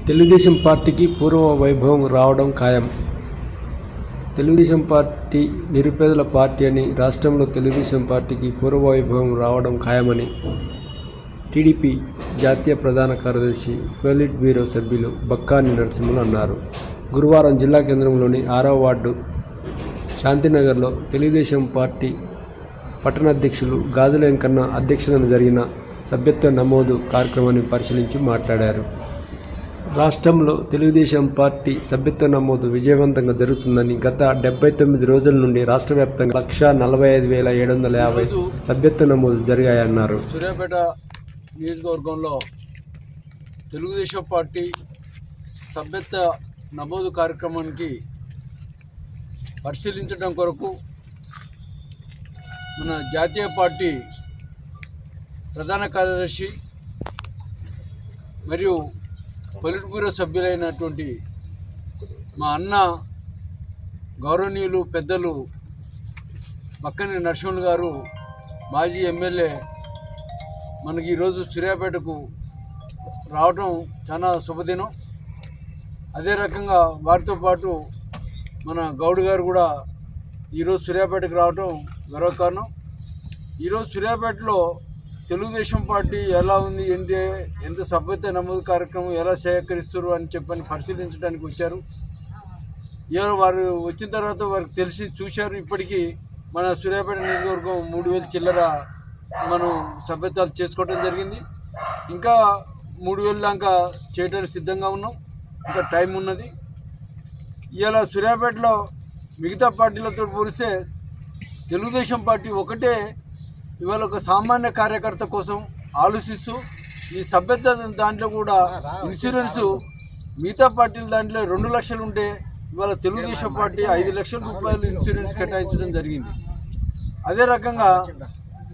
తెలుగుదేశం పార్టీకి పూర్వ వైభవం రావడం ఖాయం. తెలుగుదేశం పార్టీ నిరుపేదల పార్టీ అని, రాష్ట్రంలో తెలుగుదేశం పార్టీకి పూర్వ వైభవం రావడం ఖాయమని టీడీపీ జాతీయ ప్రధాన కార్యదర్శి, పొలిట్ బ్యూరో సభ్యులు బక్కాని నరసింహులు అన్నారు. గురువారం జిల్లా కేంద్రంలోని 6వ వార్డు శాంతినగర్లో తెలుగుదేశం పార్టీ పట్టణాధ్యక్షులు గాజుల వెంకన్న అధ్యక్షతన జరిగిన సభ్యత్వ నమోదు కార్యక్రమాన్ని పరిశీలించి మాట్లాడారు. రాష్ట్రంలో తెలుగుదేశం పార్టీ సభ్యత్వ నమోదు విజయవంతంగా జరుగుతుందని, గత 79 రోజుల నుండి రాష్ట్ర వ్యాప్తంగా 1,45,750 సభ్యత్వ నమోదు జరిగాయన్నారు. సూర్యాపేట నియోజకవర్గంలో తెలుగుదేశం పార్టీ సభ్యత్వ నమోదు కార్యక్రమానికి పరిశీలించడం కొరకు మన జాతీయ పార్టీ ప్రధాన కార్యదర్శి మరియు పొలిట్ బ్యూరో సభ్యులైనటువంటి మా అన్న గౌరవనీయులు పెద్దలు బక్కని నరసింహులు గారు, మాజీ ఎమ్మెల్యే, మనకి ఈరోజు సూర్యాపేటకు రావడం చాలా శుభదినం. అదే రకంగా వారితో పాటు మన గౌడ్ గారు కూడా ఈరోజు సూర్యాపేటకు రావడం గర్వకారణం. ఈరోజు సూర్యాపేటలో తెలుగుదేశం పార్టీ ఎలా ఉంది, ఎంత సభ్యత్వ నమోదు కార్యక్రమం ఎలా సేకరిస్తారు అని చెప్పని పరిశీలించడానికి వచ్చారు. వారు వచ్చిన తర్వాత వారికి తెలిసి చూశారు. ఇప్పటికీ మన సూర్యాపేట నియోజకవర్గం 3,000 చిల్లర మనం సభ్యత్వాలు చేసుకోవడం జరిగింది. ఇంకా 3,000 దాకా చేయడానికి సిద్ధంగా ఉన్నాం. ఇంకా టైం ఉన్నది. ఇవాళ సూర్యాపేటలో మిగతా పార్టీలతో పోలిస్తే తెలుగుదేశం పార్టీ ఒకటే ఇవాళ ఒక సామాన్య కార్యకర్త కోసం ఆలోచిస్తూ ఈ సభ్యత దాంట్లో కూడా ఇన్సూరెన్సు మిగతా పార్టీల దాంట్లో 2 లక్షలు ఉంటే ఇవాళ తెలుగుదేశం పార్టీ 5 లక్షల రూపాయలు ఇన్సూరెన్స్ కేటాయించడం జరిగింది. అదే రకంగా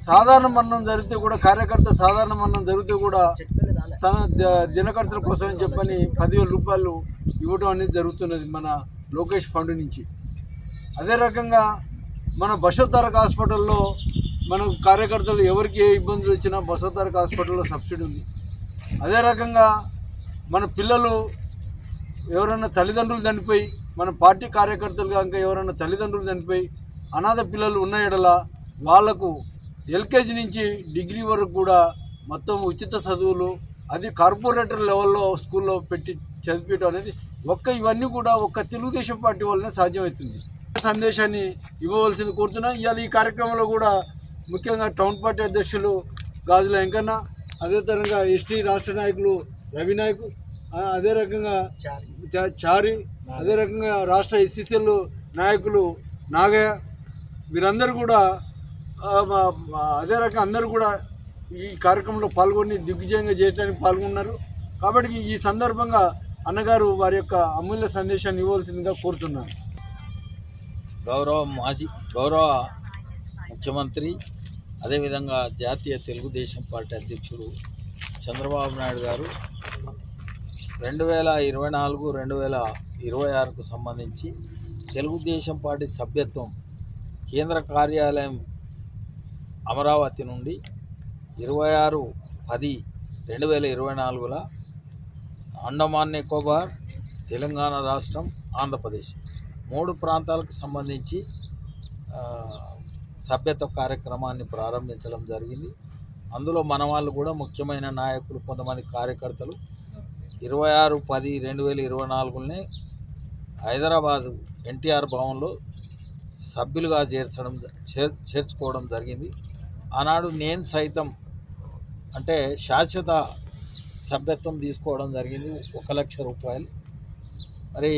సాధారణ మరణం జరిగితే కూడా, కార్యకర్త సాధారణ మరణం జరిగితే కూడా తన దినఖర్చుల కోసం అని చెప్పని 10,000 రూపాయలు ఇవ్వడం అనేది జరుగుతున్నది మన లోకేష్ ఫండ్ నుంచి. అదే రకంగా మన బసవతారక హాస్పిటల్లో మన కార్యకర్తలు ఎవరికి ఏ ఇబ్బందులు వచ్చినా బసవతారక హాస్పిటల్లో సబ్సిడీ ఉంది. అదే రకంగా మన పిల్లలు ఎవరైనా తల్లిదండ్రులు చనిపోయి, మన పార్టీ కార్యకర్తలు కనుక ఎవరైనా తల్లిదండ్రులు చనిపోయి అనాథ పిల్లలు ఉన్న ఎడల వాళ్లకు ఎల్కేజీ నుంచి డిగ్రీ వరకు కూడా మొత్తం ఉచిత చదువులు, అది కార్పొరేటర్ లెవెల్లో స్కూల్లో పెట్టి చదివించడం అనేది ఇవన్నీ కూడా ఒక్క తెలుగుదేశం పార్టీ వల్లనే సాధ్యమవుతుంది. సందేశాన్ని ఇవ్వవలసింది కోరుతున్నా. ఇవాళ ఈ కార్యక్రమంలో కూడా ముఖ్యంగా టౌన్ పార్టీ అధ్యక్షులు గాజుల వెంకన్న, అదే తరంగా ఎస్టీ రాష్ట్ర నాయకులు రవినాయక్, అదే రకంగా చారి, అదే రకంగా రాష్ట్ర ఎస్సీసీఎల్ నాయకులు నాగయ్య, వీరందరూ కూడా అదే రకంగా అందరూ కూడా ఈ కార్యక్రమంలో పాల్గొని దిగ్విజయంగా చేయడానికి పాల్గొన్నారు. కాబట్టి ఈ సందర్భంగా అన్నగారు వారి యొక్క అమూల్య సందేశాన్ని ఇవ్వవలసిందిగా కోరుతున్నాను. గౌరవ ముఖ్యమంత్రి, అదేవిధంగా జాతీయ తెలుగుదేశం పార్టీ అధ్యక్షుడు చంద్రబాబు నాయుడు గారు 2024-2026కు సంబంధించి తెలుగుదేశం పార్టీ సభ్యత్వం కేంద్ర కార్యాలయం అమరావతి నుండి 26/10/2024 అండమాన్ నికోబార్, తెలంగాణ రాష్ట్రం, ఆంధ్రప్రదేశ్ 3 ప్రాంతాలకు సంబంధించి సభ్యత్వ కార్యక్రమాన్ని ప్రారంభించడం జరిగింది. అందులో మన వాళ్ళు కూడా ముఖ్యమైన నాయకులు, కొంతమంది కార్యకర్తలు 26/10/2024 హైదరాబాదు ఎన్టీఆర్ భవన్లో సభ్యులుగా చేర్చుకోవడం జరిగింది. ఆనాడు నేను సైతం అంటే శాశ్వత సభ్యత్వం తీసుకోవడం జరిగింది, 1 లక్ష రూపాయలు. మరి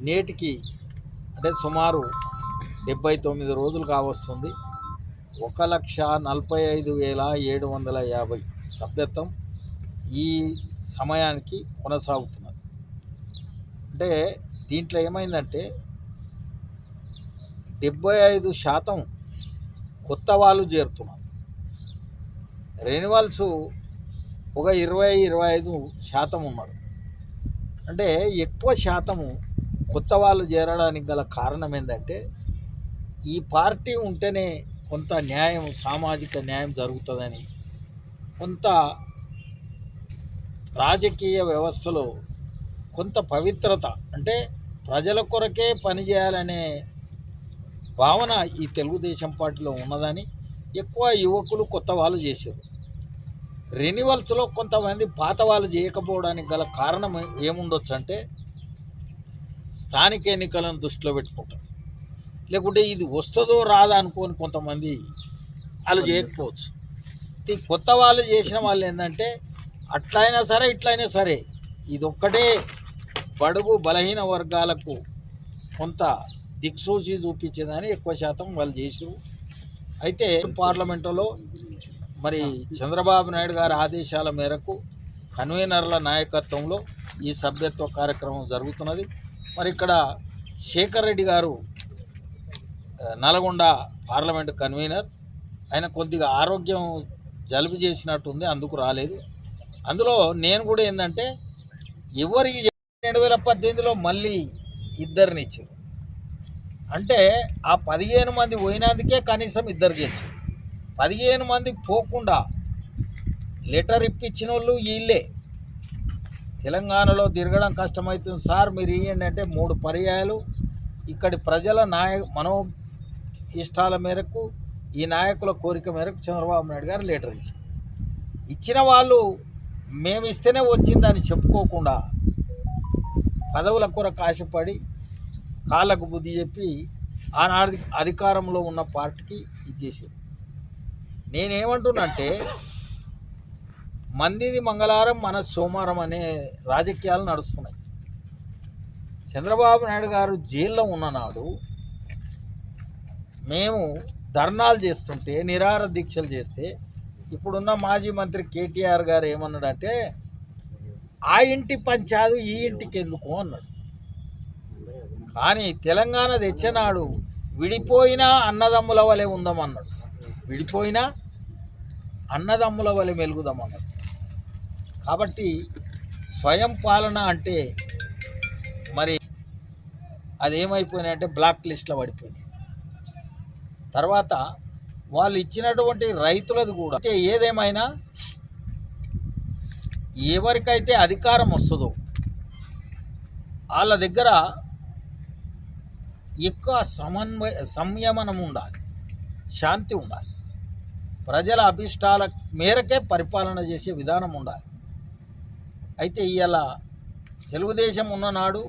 నేటికి అంటే సుమారు 79 రోజులు కావస్తుంది. 1,45,750 సభ్యత్వం ఈ సమయానికి కొనసాగుతున్నది. అంటే దీంట్లో ఏమైందంటే 75% కొత్త వాళ్ళు చేరుతున్నారు. రెన్యువల్స్ ఒక 20-25% ఉన్నారు. అంటే ఎక్కువ శాతము కొత్త వాళ్ళు చేరడానికి గల కారణం ఏంటంటే, ఈ పార్టీ ఉంటేనే కొంత న్యాయం, సామాజిక న్యాయం జరుగుతుందని, కొంత రాజకీయ వ్యవస్థలో కొంత పవిత్రత, అంటే ప్రజల కొరకే పనిచేయాలనే భావన ఈ తెలుగుదేశం పార్టీలో ఉన్నదని ఎక్కువ యువకులు కొత్త వాళ్ళు చేశారు. రెన్యువల్స్లో కొంతమంది పాత వాళ్ళు చేయకపోవడానికి గల కారణం ఏముండొచ్చు అంటే స్థానిక ఎన్నికలను దృష్టిలో పెట్టుకుంటారు, లేకుంటే ఇది వస్తుందో రాదా అనుకోని కొంతమంది వాళ్ళు చేయకపోవచ్చు. ఈ కొత్త వాళ్ళు చేసిన వాళ్ళు ఏంటంటే అట్లయినా సరే ఇట్లయినా సరే ఇదొక్కటే బడుగు బలహీన వర్గాలకు కొంత దిక్సూచి చూపించేదని ఎక్కువ శాతం వాళ్ళు చేసారు. అయితే పార్లమెంటులో మరి చంద్రబాబు నాయుడు గారి ఆదేశాల మేరకు కన్వీనర్ల నాయకత్వంలో ఈ సభ్యత్వ కార్యక్రమం జరుగుతున్నది. మరి ఇక్కడ శేఖర్ రెడ్డి గారు నల్గొండ పార్లమెంటు కన్వీనర్, ఆయన కొద్దిగా ఆరోగ్యం జలుబు చేసినట్టుంది, అందుకు రాలేదు. అందులో నేను కూడా ఏంటంటే ఎవరికి 2018లో మళ్ళీ ఇద్దరిని ఇచ్చారు, అంటే ఆ 15 మంది పోయినందుకే కనీసం ఇద్దరు గెలిచారు. 15 మంది పోకుండా లెటర్ ఇప్పించిన వాళ్ళు వీళ్ళే. తెలంగాణలో తిరగడం కష్టమవుతుంది సార్, మీరు ఇవ్వండి అంటే 3 పర్యాయాలు ఇక్కడి ప్రజల మనో ఇష్టాల మేరకు, ఈ నాయకుల కోరిక మేరకు చంద్రబాబు నాయుడు గారు లెటర్ ఇచ్చిన వాళ్ళు మేము ఇస్తేనే వచ్చిందని చెప్పుకోకుండా పదవుల కొరకు ఆశపడి కాళ్ళకు బుద్ధి చెప్పి ఆనాడు అధికారంలో ఉన్న పార్టీకి ఇచ్చేసారు. నేనేమంటున్నంటే మందిది మంగళవారం మన సోమవారం అనే రాజకీయాలు నడుస్తున్నాయి. చంద్రబాబు నాయుడు గారు జైల్లో ఉన్ననాడు మేము ధర్నాలు చేస్తుంటే, నిరాహార దీక్షలు చేస్తే, ఇప్పుడున్న మాజీ మంత్రి కేటీఆర్ గారు ఏమన్నాడంటే ఆ ఇంటి పంచాదు ఈ ఇంటికి ఎందుకు అన్నాడు. కానీ తెలంగాణ తెచ్చినాడు విడిపోయినా అన్నదమ్ముల వలె ఉందామన్నాడు, విడిపోయినా అన్నదమ్ముల వలె మెలుగుదామన్నాడు. కాబట్టి స్వయం పాలన అంటే మరి అదేమైపోయినాయంటే బ్లాక్ లిస్ట్లో పడిపోయినాయి. తర్వాత వాళ్ళు ఇచ్చినటువంటి రైతులది కూడా ఏదేమైనా ఎవరికైతే అధికారం వస్తుందో వాళ్ళ దగ్గర ఎక్కువ సంయమనం ఉండాలి, శాంతి ఉండాలి, ప్రజల అభిష్టాల మేరకే పరిపాలన చేసే విధానం ఉండాలి. అయితే ఇవాళ తెలుగుదేశం ఉన్ననాడు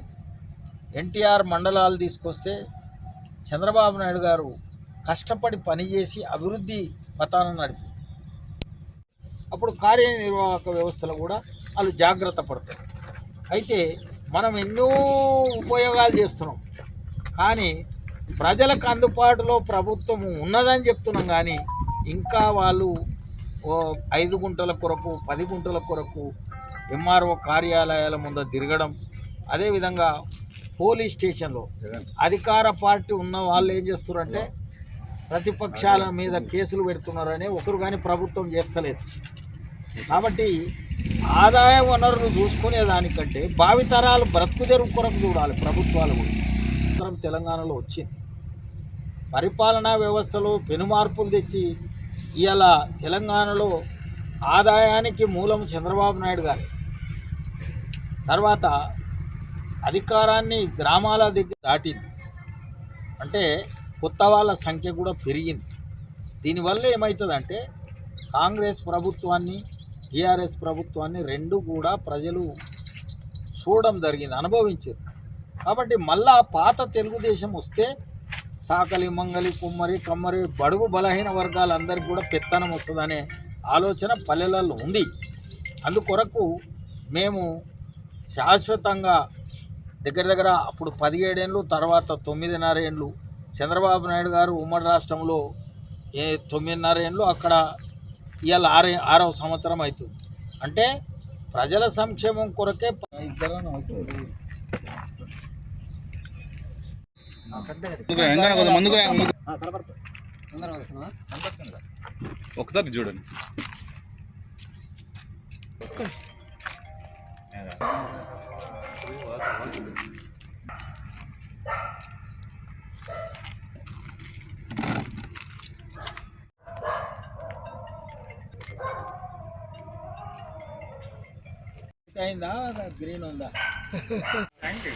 ఎన్టీఆర్ మండలాలు తీసుకొస్తే చంద్రబాబు నాయుడు గారు కష్టపడి పనిచేసి అభివృద్ధి పథాన నడిపి అప్పుడు కార్యనిర్వాహక వ్యవస్థలో కూడా వాళ్ళు జాగ్రత్త పడతారు. అయితే మనం ఎన్నో ఉపయోగాలు చేస్తున్నాం, కానీ ప్రజలకు అందుబాటులో ప్రభుత్వం ఉన్నదని చెప్తున్నాం, కానీ ఇంకా వాళ్ళు 5 గుంటల కొరకు 10 గుంటల కొరకు ఎంఆర్ఓ కార్యాలయాల ముందు తిరగడం, అదేవిధంగా పోలీస్ స్టేషన్లో అధికార పార్టీ ఉన్న వాళ్ళు ఏం చేస్తున్నారంటే ప్రతిపక్షాల మీద కేసులు పెడుతున్నారని ఒకరు కానీ ప్రభుత్వం చేస్తలేదు. కాబట్టి ఆదాయ వనరులు చూసుకునే దానికంటే భావితరాలు బ్రతుకు తెరువు కొరకు చూడాలి ప్రభుత్వాలు కూడా. తెలంగాణలో వచ్చింది పరిపాలనా వ్యవస్థలో పెనుమార్పులు తెచ్చి ఇవాళ తెలంగాణలో ఆదాయానికి మూలం చంద్రబాబు నాయుడు గారు. తర్వాత అధికారాన్ని గ్రామాల దగ్గర దాటింది, అంటే కొత్త వాళ్ళ సంఖ్య కూడా పెరిగింది. దీనివల్ల ఏమవుతుందంటే కాంగ్రెస్ ప్రభుత్వాన్ని టీఆర్ఎస్ ప్రభుత్వాన్ని రెండు కూడా ప్రజలు చూడడం జరిగింది, అనుభవించారు. కాబట్టి మళ్ళా పాత తెలుగుదేశం వస్తే సాకలి మంగలి కుమ్మరి కమ్మరి బడుగు బలహీన వర్గాలందరికీ కూడా పెత్తనం వస్తుందనే ఆలోచన పల్లెలలో ఉంది. అందుకొరకు మేము శాశ్వతంగా దగ్గర అప్పుడు 17 ఏళ్ళు, తర్వాత 9.5 ఏళ్ళు చంద్రబాబు నాయుడు గారు ఉమ్మడి రాష్ట్రంలో 9.5 ఏళ్ళు, అక్కడ ఇవాళ 6వ సంవత్సరం అవుతుంది. అంటే ప్రజల సంక్షేమం కొరకే ఒకసారి చూడండి. అయిందా గ్రీన్ ఉందా థ్యాంక్ యూ.